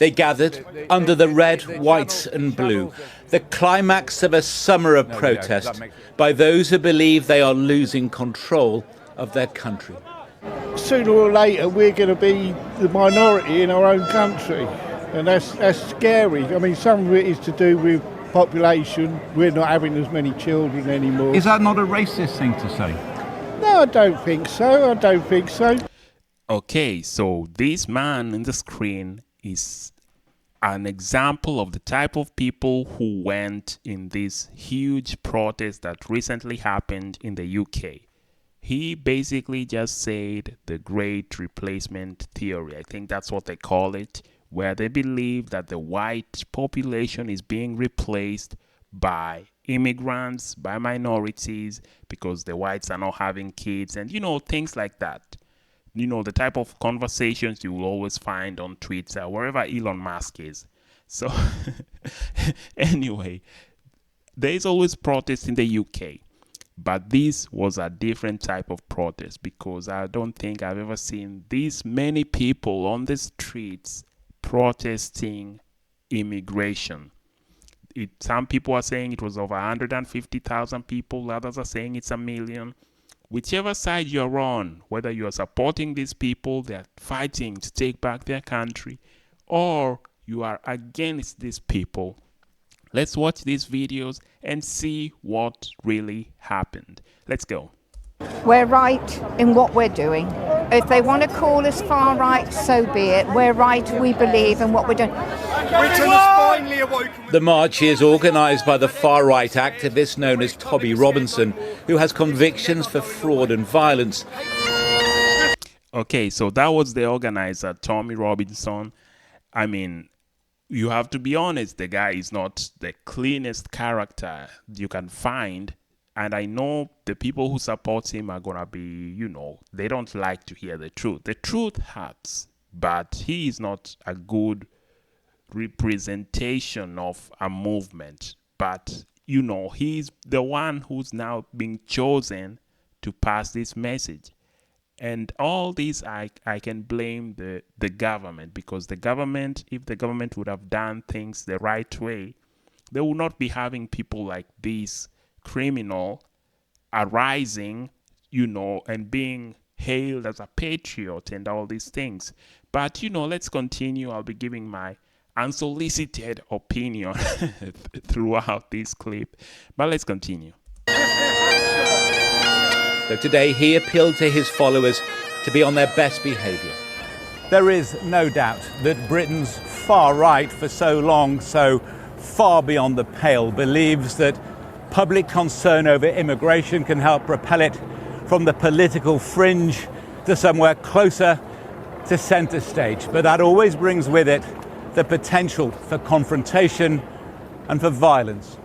They gathered under the red, white and blue, the climax of a summer of protest by those who believe they are losing control of their country. Sooner or later we're going to be the minority in our own country, and that's scary. I mean, some of it is to do with population. We're not having as many children anymore. Is that not a racist thing to say? No, I don't think so. Okay, so this man in the screen is an example of the type of people who went in this huge protest that recently happened in the UK. He basically just said the great replacement theory. I think that's what they call it, where they believe that the white population is being replaced by immigrants, by minorities, because the whites are not having kids and, things like that. The type of conversations you will always find on Twitter, wherever Elon Musk is. So, anyway, there is always protest in the UK. But this was a different type of protest, because I don't think I've ever seen this many people on the streets protesting immigration. Some people are saying it was over 150,000 people. Others are saying it's 1 million. Whichever side you're on, whether you're supporting these people, they're fighting to take back their country, or you are against these people, let's watch these videos and see what really happened. Let's go. We're right in what we're doing. If they want to call us far right, so be it. We're right, we believe in what we're doing. The march is organised by the far-right activist known as Tommy Robinson, who has convictions for fraud and violence. Okay, so that was the organizer, Tommy Robinson. I mean, you have to be honest, the guy is not the cleanest character you can find. And I know the people who support him are going to be, they don't like to hear the truth. The truth hurts, but he is not a good representation of a movement. But, he's the one who's now being chosen to pass this message. And all this, I can blame the government, because the government, if the government would have done things the right way, they would not be having people like this criminal arising, and being hailed as a patriot and all these things. But, let's continue. I'll be giving my unsolicited opinion throughout this clip. But let's continue. So today he appealed to his followers to be on their best behaviour. There is no doubt that Britain's far right, for so long, so far beyond the pale, believes that public concern over immigration can help propel it from the political fringe to somewhere closer to centre stage. But that always brings with it the potential for confrontation and for violence.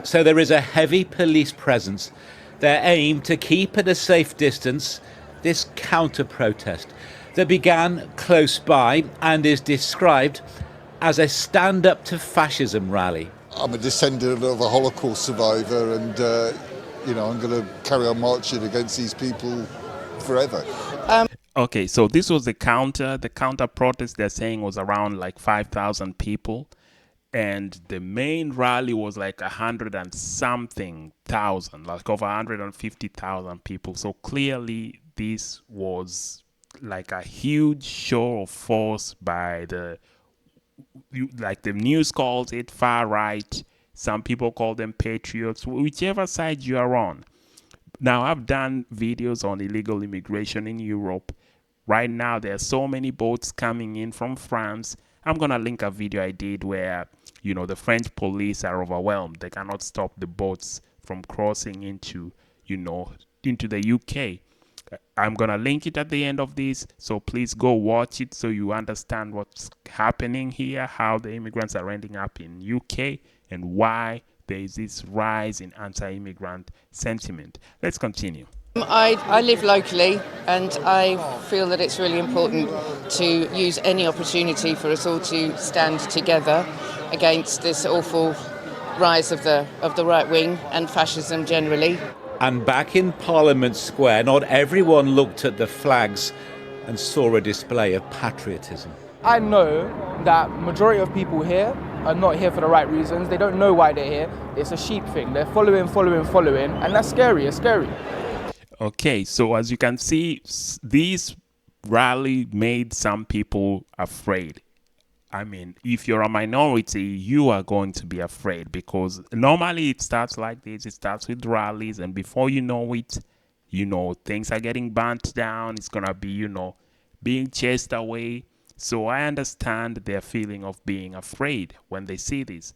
So there is a heavy police presence. Their aim to keep at a safe distance this counter-protest that began close by and is described as a stand-up to fascism rally. I'm a descendant of a Holocaust survivor, and I'm going to carry on marching against these people forever. Okay, so this was the counter protest they're saying was around like 5,000 people. And the main rally was like 100 and something thousand, like over 150,000 people. So clearly this was like a huge show of force by the news calls it far right. Some people call them patriots, whichever side you are on. Now, I've done videos on illegal immigration in Europe. Right now, there are so many boats coming in from France. I'm going to link a video I did where, the French police are overwhelmed. They cannot stop the boats from crossing into the UK. I'm going to link it at the end of this, so please go watch it so you understand what's happening here, how the immigrants are ending up in UK, and why there is this rise in anti-immigrant sentiment. Let's continue. I live locally, and I feel that it's really important to use any opportunity for us all to stand together against this awful rise of the right wing and fascism generally. And back in Parliament Square, not everyone looked at the flags and saw a display of patriotism. I know that majority of people here are not here for the right reasons. They don't know why they're here. It's a sheep thing. They're following, and that's scary. It's scary. Okay, so as you can see, this rally made some people afraid. I mean, if you're a minority, you are going to be afraid, because normally it starts like this. It starts with rallies, and before you know it, things are getting burnt down. It's going to be, being chased away. So I understand their feeling of being afraid when they see this.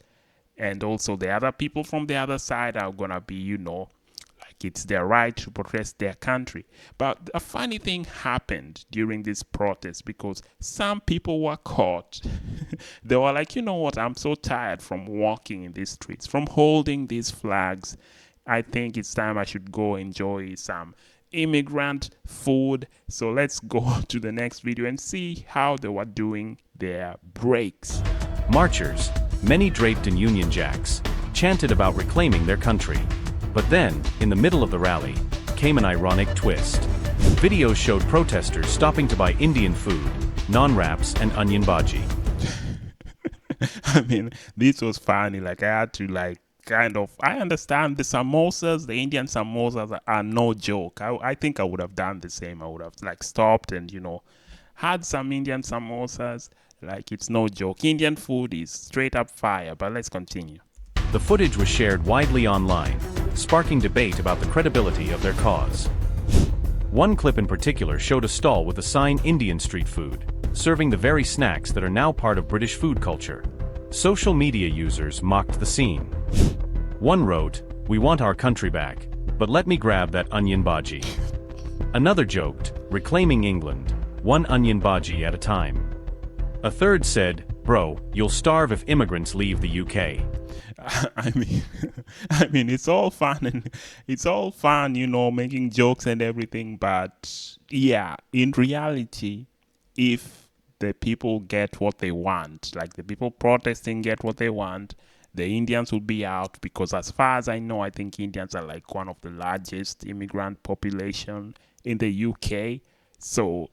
And also the other people from the other side are going to be, like it's their right to protest their country. But a funny thing happened during this protest, because some people were caught. They were like, you know what, I'm so tired from walking in these streets, from holding these flags. I think it's time I should go enjoy some immigrant food. So let's go to the next video and see how they were doing their breaks. Marchers, many draped in Union Jacks, chanted about reclaiming their country. But then, in the middle of the rally, came an ironic twist. Videos showed protesters stopping to buy Indian food, naan wraps, and onion bhaji. I mean, this was funny. Like, I had to I understand the samosas, the Indian samosas are no joke. I think I would have done the same. I would have stopped and, had some Indian samosas. Like, it's no joke. Indian food is straight up fire. But let's continue. The footage was shared widely online, sparking debate about the credibility of their cause. One clip in particular showed a stall with the sign Indian street food, serving the very snacks that are now part of British food culture. Social media users mocked the scene. One wrote, "We want our country back, but let me grab that onion bhaji." Another joked, "Reclaiming England, one onion bhaji at a time." A third said, "Bro, you'll starve if immigrants leave the UK." I mean, it's all fun making jokes and everything. But yeah, in reality, if the people get what they want, like the people protesting get what they want, the Indians will be out, because as far as I know, I think Indians are like one of the largest immigrant population in the UK. So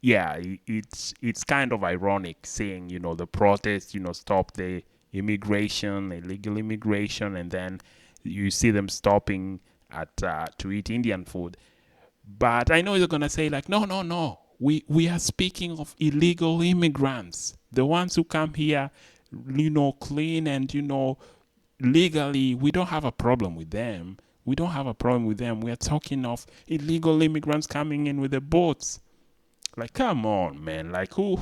yeah, it's kind of ironic seeing, the protests, stop the illegal immigration, and then you see them stopping at to eat Indian food. But I know you're gonna say like, no, we are speaking of illegal immigrants, the ones who come here, clean and legally. We don't have a problem with them. We are talking of illegal immigrants coming in with the boats. Like, come on, man. Like, who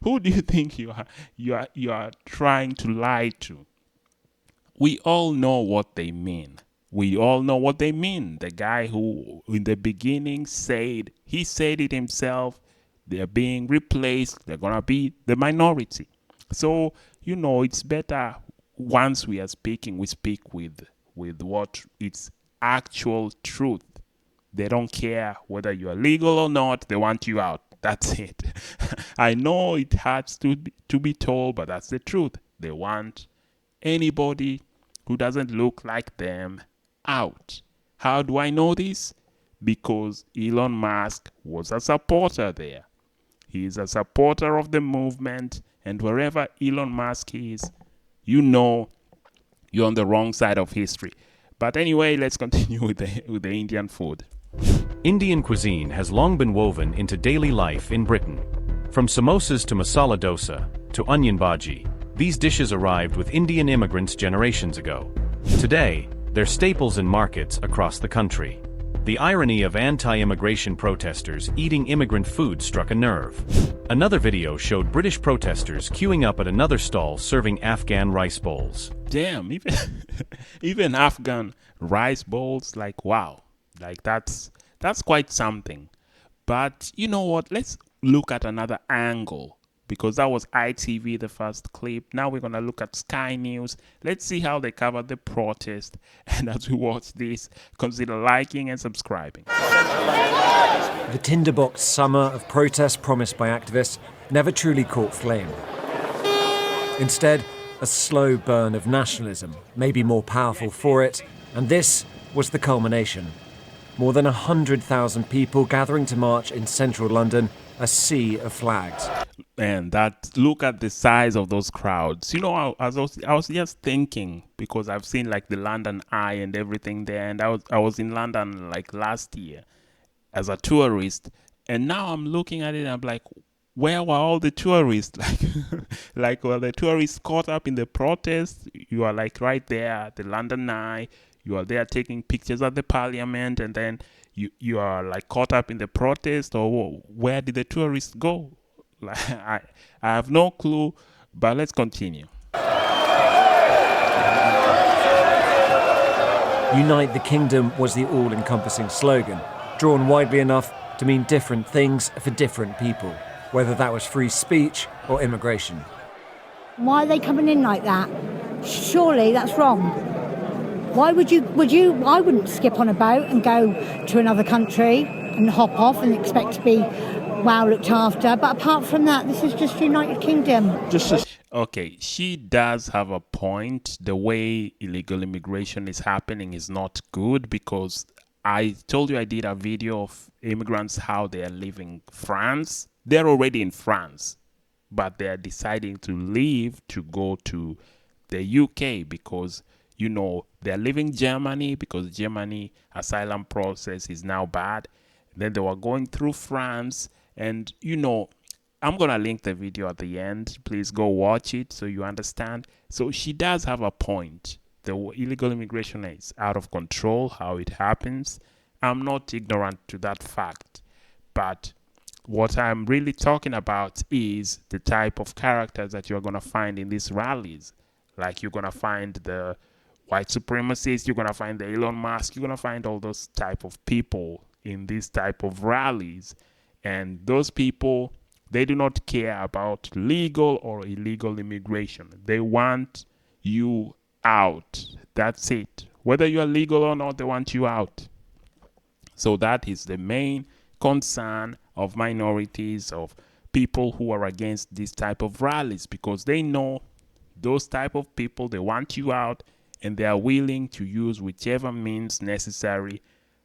do you think you are trying to lie to? We all know what they mean. The guy who in the beginning said it himself, they're being replaced, they're gonna be the minority. So, it's better once we are speaking, we speak with what it's actual truth. They don't care whether you are legal or not. They want you out. That's it. I know it hurts to be told, but that's the truth. They want anybody who doesn't look like them out. How do I know this? Because Elon Musk was a supporter there. He is a supporter of the movement, and wherever Elon Musk is, you're on the wrong side of history. But anyway, let's continue with the Indian food. Indian cuisine has long been woven into daily life in Britain. From samosas to masala dosa to onion bhaji, these dishes arrived with Indian immigrants generations ago. Today, they're staples in markets across the country. The irony of anti-immigration protesters eating immigrant food struck a nerve. Another video showed British protesters queuing up at another stall serving Afghan rice bowls. Damn, even Afghan rice bowls, like, wow. Like, that's quite something. But you know what? Let's look at another angle, because that was ITV, the first clip. Now we're going to look at Sky News. Let's see how they covered the protest. And as we watch this, consider liking and subscribing. The tinderbox summer of protests promised by activists never truly caught flame. Instead, a slow burn of nationalism, maybe more powerful for it, and this was the culmination. More than 100,000 people gathering to march in central London, a sea of flags. And that, look at the size of those crowds. You know, I was just thinking, because I've seen like the London Eye and everything there, and I was in London like last year as a tourist, and now I'm looking at it and I'm like, where were all the tourists? Like were the tourists caught up in the protest? You are like right there at the London Eye, you are there taking pictures at the Parliament, and then you are like caught up in the protest, or where did the tourists go? Like, I have no clue, but let's continue. Unite the Kingdom was the all-encompassing slogan, drawn widely enough to mean different things for different people, whether that was free speech or immigration. Why are they coming in like that? Surely that's wrong. Why would you? I wouldn't skip on a boat and go to another country and hop off and expect to be looked after. But apart from that, this is just United Kingdom. Okay, she does have a point. The way illegal immigration is happening is not good, because I told you I did a video of immigrants, how they are leaving France. They're already in France, but they are deciding to leave to go to the UK because, you know, they're leaving Germany because Germany asylum process is now bad. Then they were going through France, and, you know, I'm going to link the video at the end. Please go watch it so you understand. So she does have a point. The illegal immigration is out of control, how it happens. I'm not ignorant to that fact. But what I'm really talking about is the type of characters that you're going to find in these rallies. Like, you're going to find the white supremacists, you're going to find the Elon Musk, you're going to find all those type of people in these type of rallies. And those people, they do not care about legal or illegal immigration. They want you out. That's it. Whether you are legal or not, they want you out. So that is the main concern of minorities, of people who are against this type of rallies, because they know those type of people, they want you out, and they are willing to use whichever means necessary,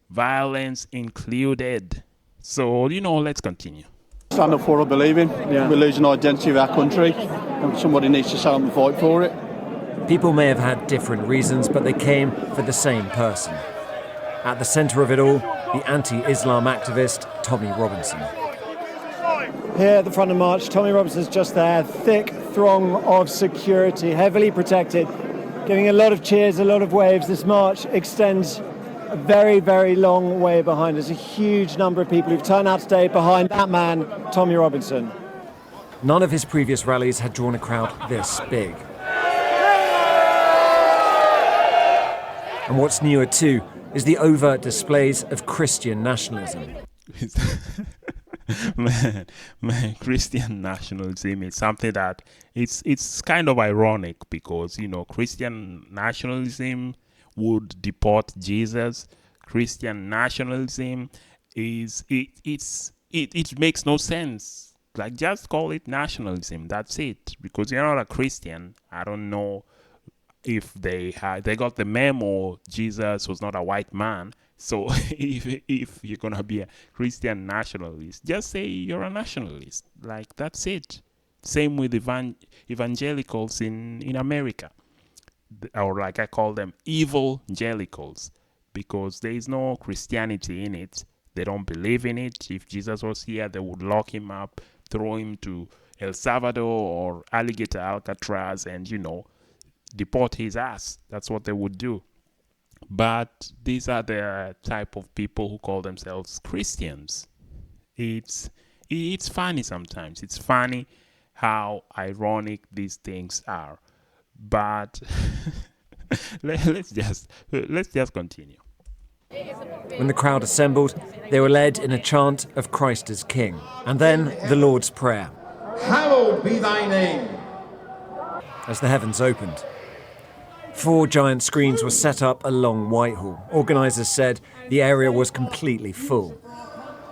violence included. So, you know, let's continue. Stand up for what I believe in. Yeah. We're losing identity of our country, and somebody needs to stand up and fight for it. People may have had different reasons, but they came for the same person. At the centre of it all, the anti-Islam activist Tommy Robinson. Here at the front of March, Tommy Robinson's just there, thick throng of security, heavily protected, giving a lot of cheers, a lot of waves. This march extends a very, very long way behind us. A huge number of people who've turned out today behind that man, Tommy Robinson. None of his previous rallies had drawn a crowd this big. And what's newer too is the overt displays of Christian nationalism. man, Christian nationalism is something that it's kind of ironic, because, you know, Christian nationalism would deport Jesus. Christian nationalism it makes no sense. Like, just call it nationalism. That's it. Because you're not a Christian. I don't know if they got the memo Jesus was not a white man. So if you're gonna be a Christian nationalist, just say you're a nationalist. Like, that's it. Same with evangelicals in America, or like I call them evil-gelicals, because there is no Christianity in it. They don't believe in it. If Jesus was here, they would lock him up, throw him to El Salvador or Alligator Alcatraz, and, you know, deport his ass. That's what they would do. But these are the type of people who call themselves Christians. It's funny sometimes. It's funny how ironic these things are. But let's just continue. When the crowd assembled, they were led in a chant of Christ as King, and then the Lord's Prayer. Hallowed be thy name. As the heavens opened. 4 giant screens were set up along Whitehall. Organisers said the area was completely full.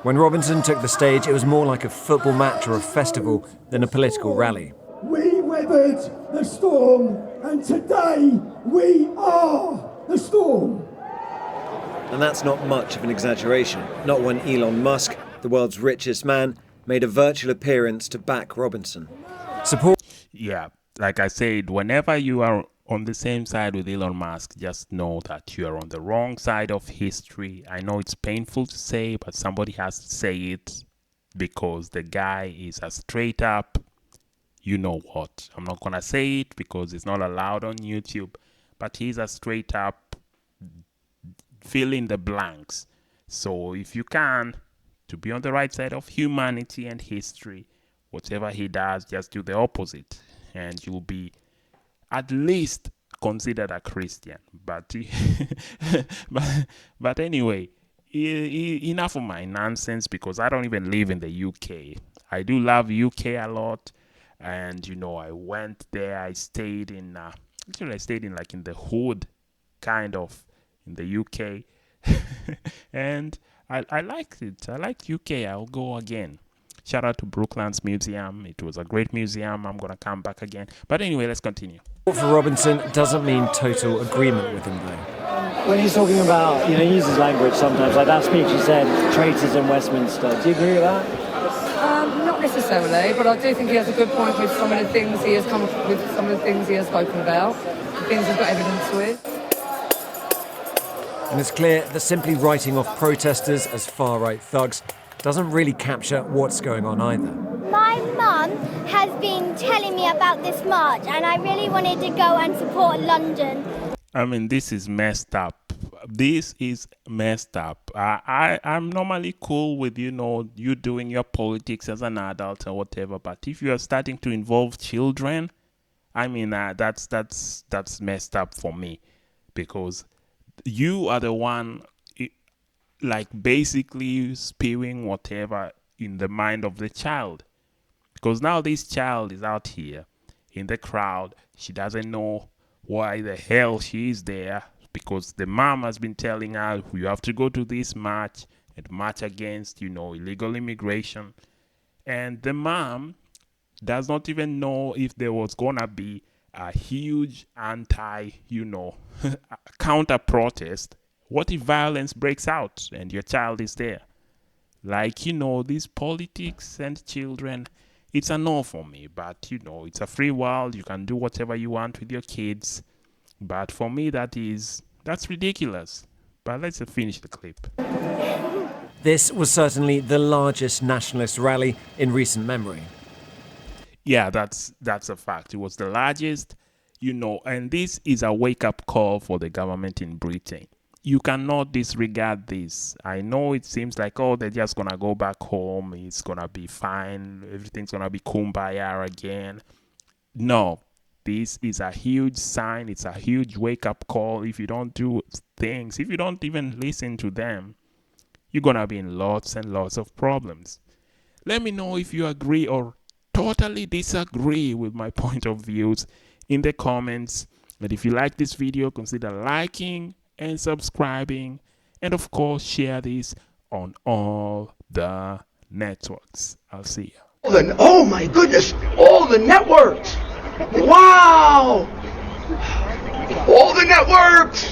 When Robinson took the stage, it was more like a football match or a festival than a political rally. We weathered the storm, and today we are the storm. And that's not much of an exaggeration. Not when Elon Musk, the world's richest man, made a virtual appearance to back Robinson. Yeah, like I said, whenever you are on the same side with Elon Musk, just know that you are on the wrong side of history. I know it's painful to say, but somebody has to say it because the guy is a straight up, you know what. I'm not going to say it because it's not allowed on YouTube, but he's a straight up fill in the blanks. So if you can, to be on the right side of humanity and history, whatever he does, just do the opposite, and you'll be at least considered a Christian. But but anyway, enough of my nonsense, because I don't even live in the UK. I do love UK a lot, and you know, I went there. I stayed in actually I stayed in like in the hood, kind of, in the UK, and I liked it. I liked UK. I'll go again. Shout out to Brooklands Museum. It was a great museum. I'm going to come back again. But anyway, let's continue. For Robinson doesn't mean total agreement with him, though. When he's talking about, he uses language sometimes, like that speech he said, traitors in Westminster. Do you agree with that? Not necessarily, but I do think he has a good point with some of the things he has come up with, some of the things he has spoken about, the things he's got evidence with. And it's clear that simply writing off protesters as far-right thugs doesn't really capture what's going on either. My mum has been telling me about this march, and I really wanted to go and support London. I mean, this is messed up. This is messed up. I'm normally cool with, you doing your politics as an adult or whatever, but if you are starting to involve children, I mean, that's messed up for me, because you are the one, like, basically spewing whatever in the mind of the child. Because now this child is out here in the crowd. She doesn't know why the hell she is there, because the mom has been telling her, you have to go to this march and march against, illegal immigration. And the mom does not even know if there was going to be a huge counter protest. What if violence breaks out and your child is there? Like, these politics and children, it's a no for me. But, it's a free world. You can do whatever you want with your kids. But for me, that's ridiculous. But let's finish the clip. This was certainly the largest nationalist rally in recent memory. Yeah, that's a fact. It was the largest, and this is a wake-up call for the government in Britain. You cannot disregard this. I know it seems like, they're just going to go back home. It's going to be fine. Everything's going to be kumbaya again. No, this is a huge sign. It's a huge wake-up call. If you don't do things, if you don't even listen to them, you're going to be in lots and lots of problems. Let me know if you agree or totally disagree with my point of views in the comments. But if you like this video, consider liking and subscribing, and of course share this on all the networks. I'll see you. Oh my goodness, all the networks! Wow! All the networks!